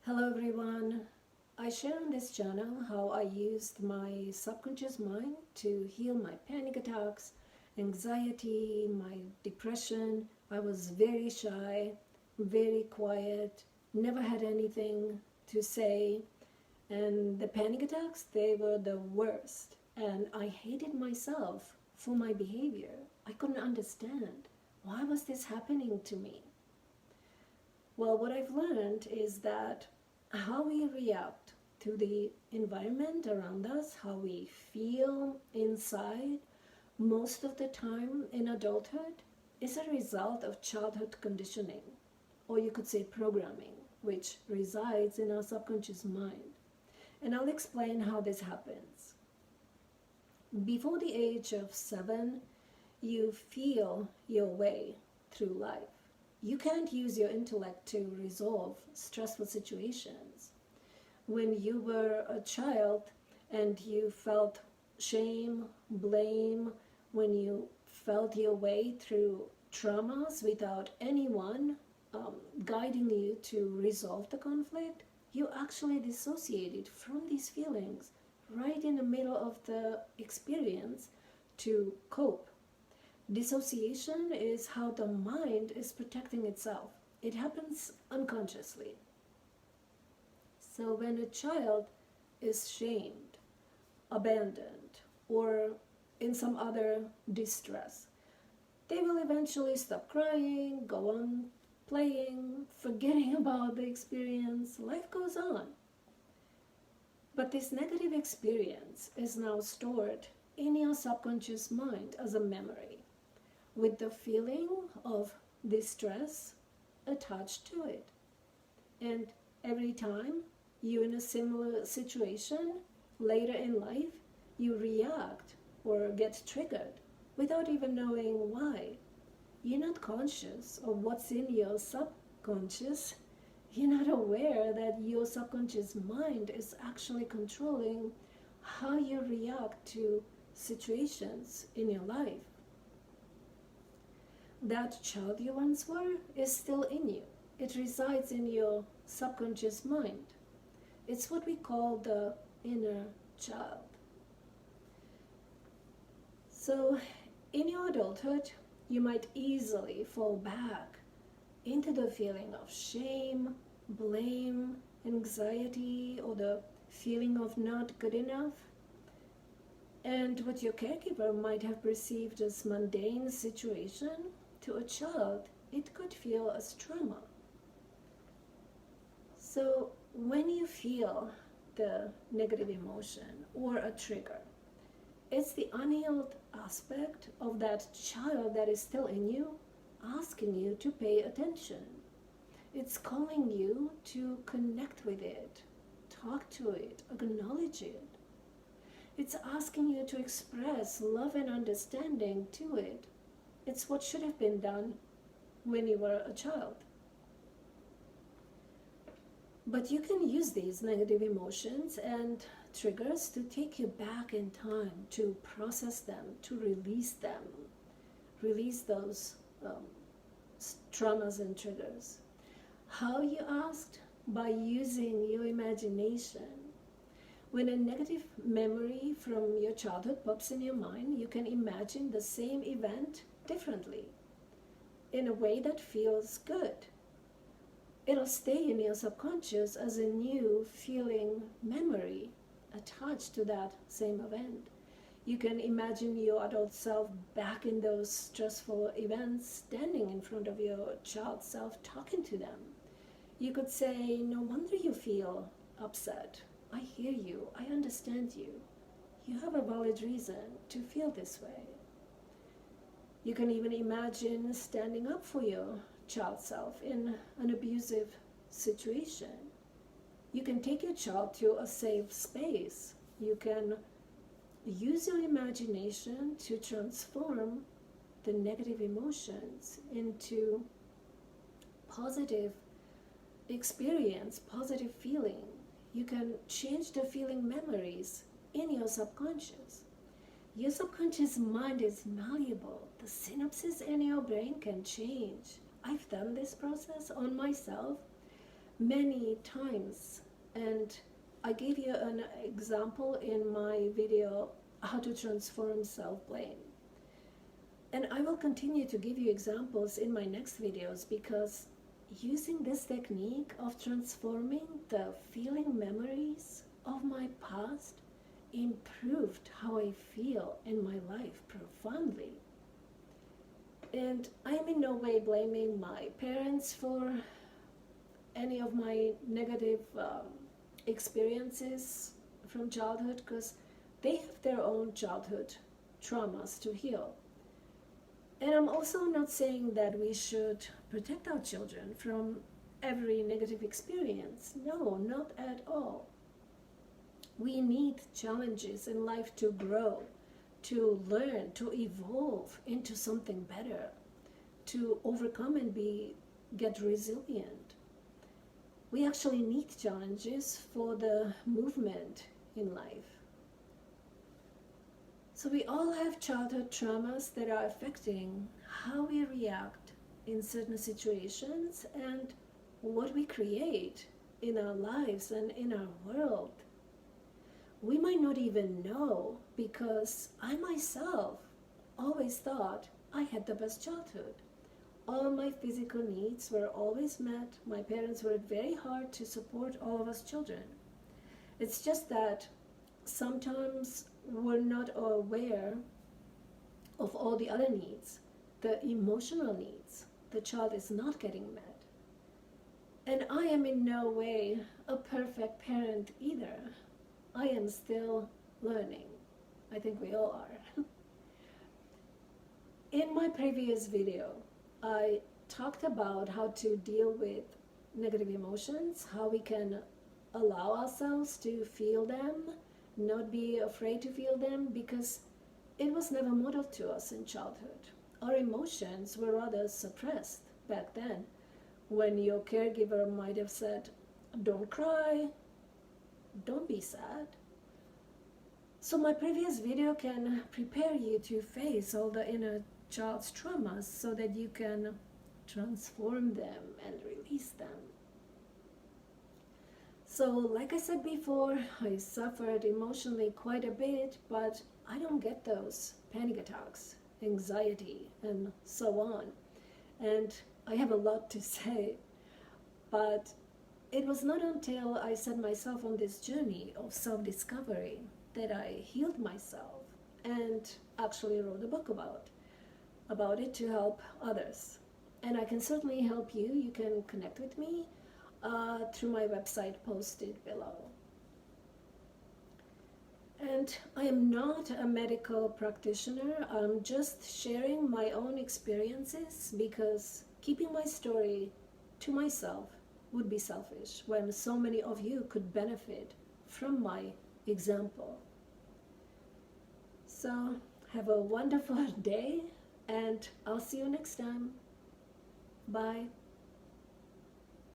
Hello everyone. I share on this channel how I used my subconscious mind to heal my panic attacks, anxiety, my depression. I was very shy, very quiet, never had anything to say, and the panic attacks, they were the worst. And I hated myself for my behavior. I couldn't understand why was this happening to me. Well, what I've learned is that how we react to the environment around us, how we feel inside, most of the time in adulthood, is a result of childhood conditioning, or you could say programming, which resides in our subconscious mind. And I'll explain how this happens. Before the age of 7, you feel your way through life. You can't use your intellect to resolve stressful situations. When you were a child and you felt shame, blame, when you felt your way through traumas without anyone guiding you to resolve the conflict, you actually dissociated from these feelings right in the middle of the experience to cope. Dissociation is how the mind is protecting itself. It happens unconsciously. So when a child is shamed, abandoned, or in some other distress, they will eventually stop crying, go on playing, forgetting about the experience. Life goes on. But this negative experience is now stored in your subconscious mind as a memory, with the feeling of distress attached to it. And every time you're in a similar situation later in life, you react or get triggered without even knowing why. You're not conscious of what's in your subconscious. You're not aware that your subconscious mind is actually controlling how you react to situations in your life. That child you once were is still in you. It resides in your subconscious mind. It's what we call the inner child. So, in your adulthood, you might easily fall back into the feeling of shame, blame, anxiety, or the feeling of not good enough. And what your caregiver might have perceived as mundane situation, to a child, it could feel as trauma. So when you feel the negative emotion or a trigger, it's the unhealed aspect of that child that is still in you, asking you to pay attention. It's calling you to connect with it, talk to it, acknowledge it. It's asking you to express love and understanding to it. It's what should have been done when you were a child. But you can use these negative emotions and triggers to take you back in time, to process them, to release those traumas and triggers. How, you asked? By using your imagination. When a negative memory from your childhood pops in your mind, you can imagine the same event differently, in a way that feels good. It'll stay in your subconscious as a new feeling memory attached to that same event. You can imagine your adult self back in those stressful events, standing in front of your child self, talking to them. You could say, "No wonder you feel upset. I hear you. I understand you. You have a valid reason to feel this way." You can even imagine standing up for your child self in an abusive situation. You can take your child to a safe space. You can use your imagination to transform the negative emotions into positive experience, positive feeling. You can change the feeling memories in your subconscious. Your subconscious mind is malleable. The synapses in your brain can change. I've done this process on myself. many times. And I gave you an example in my video, how to transform self-blame. And I will continue to give you examples in my next videos, because using this technique of transforming the feeling memories of my past improved how I feel in my life profoundly. And I am in no way blaming my parents for any of my negative experiences from childhood, because they have their own childhood traumas to heal. And I'm also not saying that we should protect our children from every negative experience. No, not at all. We need challenges in life to grow, to learn, to evolve into something better, to overcome and get resilient. We actually need challenges for the movement in life. So we all have childhood traumas that are affecting how we react in certain situations and what we create in our lives and in our world. We might not even know, because I myself always thought I had the best childhood. All my physical needs were always met. My parents worked very hard to support all of us children. It's just that sometimes we're not aware of all the other needs, the emotional needs the child is not getting met. And I am in no way a perfect parent either. I am still learning. I think we all are. In my previous video, I talked about how to deal with negative emotions, how we can allow ourselves to feel them, not be afraid to feel them, because it was never modeled to us in childhood. Our emotions were rather suppressed back then, when your caregiver might have said, "Don't cry, don't be sad." So my previous video can prepare you to face all the inner child's traumas so that you can transform them and release them. So like I said before, I suffered emotionally quite a bit, but I don't get those panic attacks, anxiety, and so on. And I have a lot to say, but it was not until I set myself on this journey of self-discovery that I healed myself and actually wrote a book about it to help others. And I can certainly help you. You can connect with me through my website posted below. And I am not a medical practitioner. I'm just sharing my own experiences, because keeping my story to myself would be selfish when so many of you could benefit from my example. So have a wonderful day, and I'll see you next time. Bye.